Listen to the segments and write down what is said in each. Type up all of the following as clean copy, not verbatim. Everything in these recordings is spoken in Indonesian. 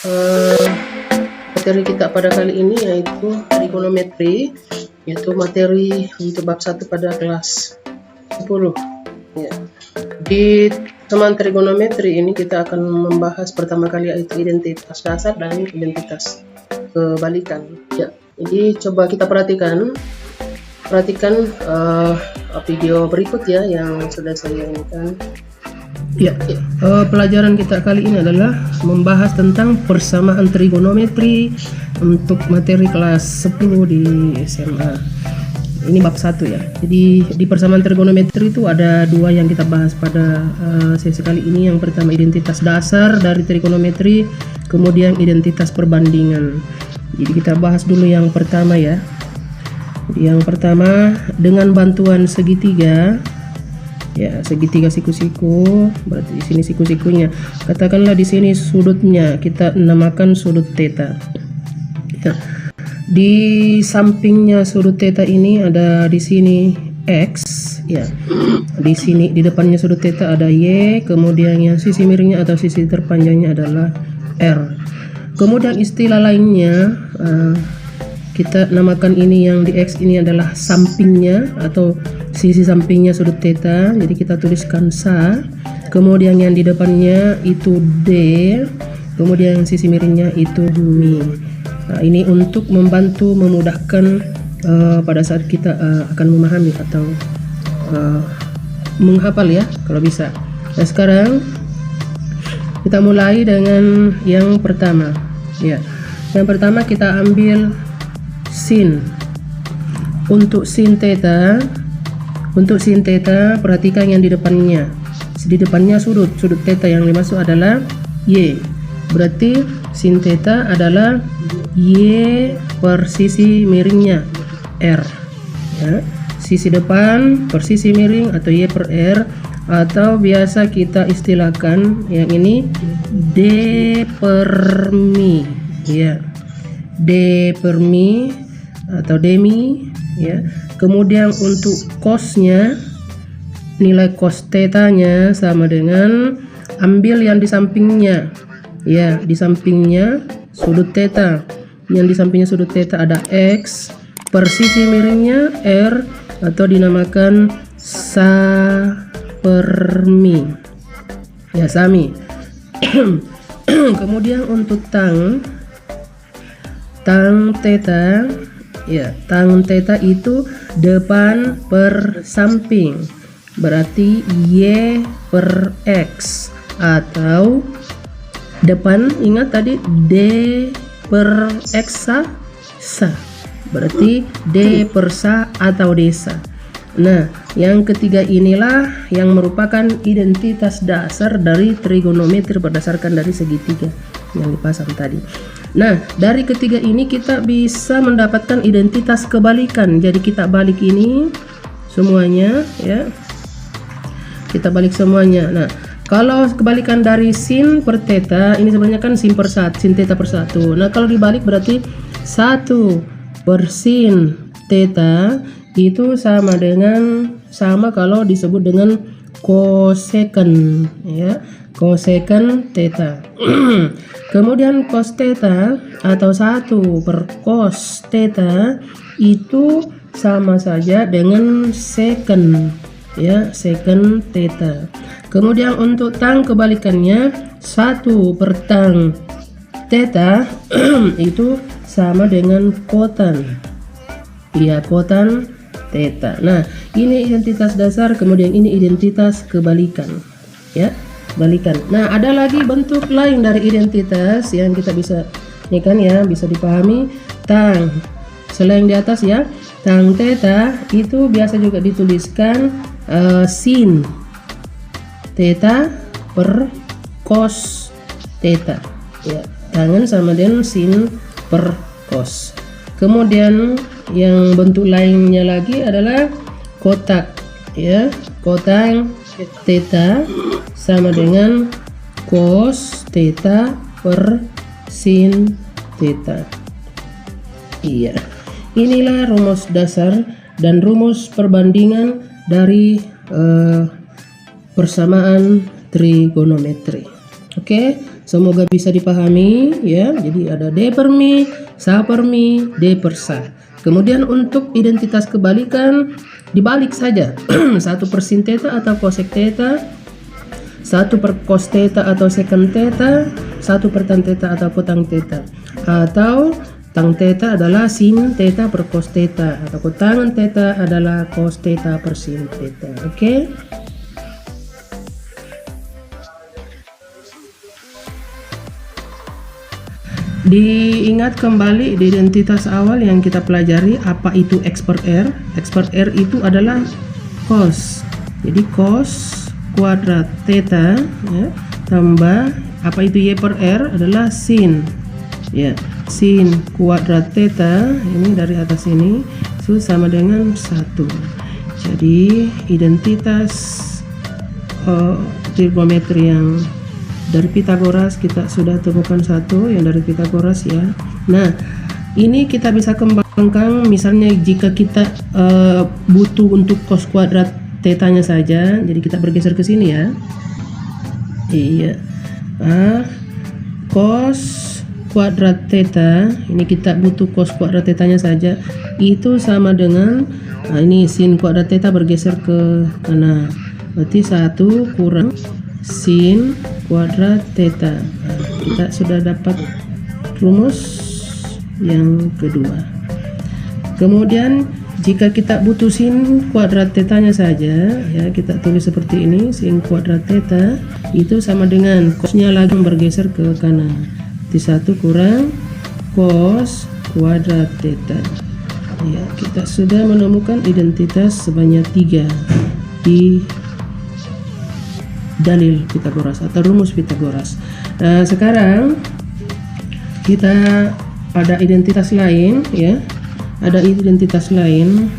uh, materi kita pada kali ini yaitu trigonometri, yaitu materi untuk bab 1 pada kelas 10 ya. Di teman trigonometri ini kita akan membahas pertama kali yaitu identitas dasar dan identitas kebalikan ya. Jadi coba kita perhatikan video berikut ya yang sudah saya inikan. Pelajaran kita kali ini adalah membahas tentang persamaan trigonometri untuk materi kelas 10 di SMA. Ini bab 1 ya. Jadi di persamaan trigonometri itu ada dua yang kita bahas pada sesi kali ini. Yang pertama identitas dasar dari trigonometri, kemudian identitas perbandingan. Jadi kita bahas dulu yang pertama ya. Yang pertama, dengan bantuan segitiga ya, segitiga siku-siku, berarti di sini siku-sikunya. Katakanlah di sini sudutnya kita namakan sudut theta. Ya. Di sampingnya sudut theta ini ada di sini x ya. Di sini di depannya sudut theta ada y, kemudian yang sisi miringnya atau sisi terpanjangnya adalah r. Kemudian istilah lainnya kita namakan ini yang di X ini adalah sampingnya atau sisi sampingnya sudut theta. Jadi kita tuliskan sa. Kemudian yang di depannya itu D. Kemudian yang sisi miringnya itu mi. Nah, ini untuk membantu memudahkan pada saat kita akan memahami atau menghafal ya kalau bisa. Nah sekarang kita mulai dengan yang pertama ya. Yang pertama kita ambil sin. Untuk sin theta perhatikan yang di depannya. Di depannya sudut theta yang dimaksud adalah y. Berarti sin theta adalah y per sisi miringnya r ya. Sisi depan per sisi miring atau y per r, atau biasa kita istilahkan yang ini d per mi ya. D per mi atau demi ya. Kemudian untuk cosnya, nilai cos theta-nya sama dengan ambil yang di sampingnya ya, di sampingnya sudut theta. Yang di sampingnya sudut theta ada x per sisi miringnya r atau dinamakan sa per mi ya, sami. Kemudian untuk tang theta ya, tang theta itu depan per samping, berarti y per x, atau depan ingat tadi d per x sa, berarti d per sa atau desa. Nah yang ketiga inilah yang merupakan identitas dasar dari trigonometri berdasarkan dari segitiga yang dipasang tadi. Nah dari ketiga ini kita bisa mendapatkan identitas kebalikan. Jadi kita balik ini semuanya ya, kita balik semuanya. Nah kalau kebalikan dari sin per theta ini sebenarnya kan sin theta per 1. Nah kalau dibalik berarti 1 per sin theta itu sama kalau disebut dengan cosecant ya, cosecant theta. Kemudian cos theta atau 1 per cos theta itu sama saja dengan secant ya, secant theta. Kemudian untuk tang kebalikannya, 1 per tang theta itu sama dengan kotan ya, kotan theta. Nah ini identitas dasar, kemudian ini identitas kebalikan ya, balikan. Nah ada lagi bentuk lain dari identitas yang kita bisa ini kan ya, bisa dipahami. Tang selain di atas ya, tang theta itu biasa juga dituliskan sin theta per cos theta ya, tangan sama dengan sin per cos. Kemudian yang bentuk lainnya lagi adalah kotak ya, kotak theta sama dengan cos theta per sin theta. Iya, inilah rumus dasar dan rumus perbandingan dari persamaan trigonometri. Oke, Semoga bisa dipahami ya. Jadi ada D per mi, sa per mi, D per sa. Kemudian untuk identitas kebalikan dibalik saja. 1 per sin theta atau cosec theta, 1 per cos theta atau secant theta, 1 per tan theta atau cotang theta, atau tan theta adalah sin theta per cos theta, atau kotangan theta adalah cos theta per sin theta. Oke? Diingat kembali di identitas awal yang kita pelajari, apa itu X per R. X per R itu adalah cos. Jadi cos kuadrat theta ya, tambah apa itu Y per R adalah sin. Ya, sin kuadrat theta ini dari atas ini itu sama dengan 1. Jadi identitas trigonometri yang dari Pitagoras kita sudah temukan satu yang dari Pitagoras ya. Nah, ini kita bisa kembangkan misalnya jika kita butuh untuk cos kuadrat tetanya saja. Jadi kita bergeser ke sini ya. Iya. Cos kuadrat theta, ini kita butuh cos kuadrat tetanya saja. Itu sama dengan ini sin kuadrat theta bergeser ke kanan. Berarti 1 kurang sin kuadrat theta. Kita sudah dapat rumus yang kedua. Kemudian jika kita butuh sin kuadrat tetanya saja ya, kita tulis seperti ini, sin kuadrat theta itu sama dengan cosnya lagi bergeser ke kanan. Di 1 kurang cos kuadrat theta. Ya, kita sudah menemukan identitas sebanyak 3 di dalil Pitagoras atau rumus Pitagoras. Nah, sekarang kita ada identitas lain ya. Ada identitas lain.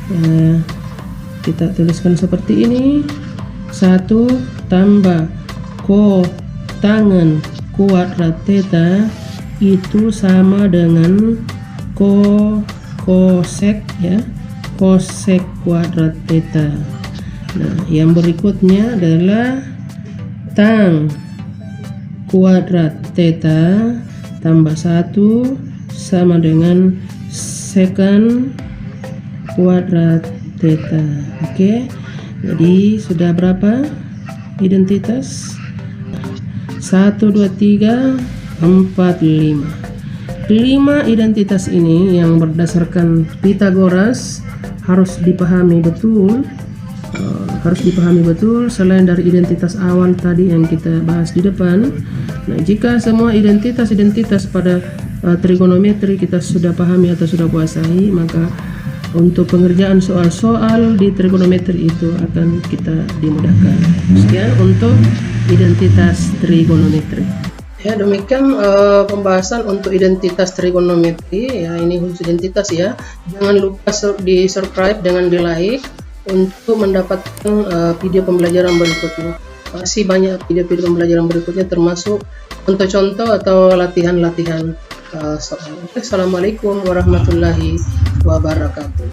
Kita tuliskan seperti ini. 1 tambah kotangen kuadrat theta itu sama dengan cosec ya. Cosec kuadrat theta. Nah, yang berikutnya adalah tan kuadrat theta tambah 1 sama dengan secant kuadrat theta. Oke. Jadi sudah berapa identitas? 1, 2, 3, 4, 5. 5 identitas ini yang berdasarkan Pitagoras harus dipahami betul. Selain dari identitas awal tadi yang kita bahas di depan. Nah, jika semua identitas pada trigonometri kita sudah pahami atau sudah kuasai, maka untuk pengerjaan soal-soal di trigonometri itu akan kita dimudahkan. Sekian untuk identitas trigonometri. Ya, demikian pembahasan untuk identitas trigonometri ya. Ini khusus identitas ya. Jangan lupa di subscribe, dengan di like untuk mendapatkan video pembelajaran berikutnya. Masih banyak video-video pembelajaran berikutnya, termasuk contoh-contoh atau latihan-latihan soal. Assalamualaikum warahmatullahi wabarakatuh.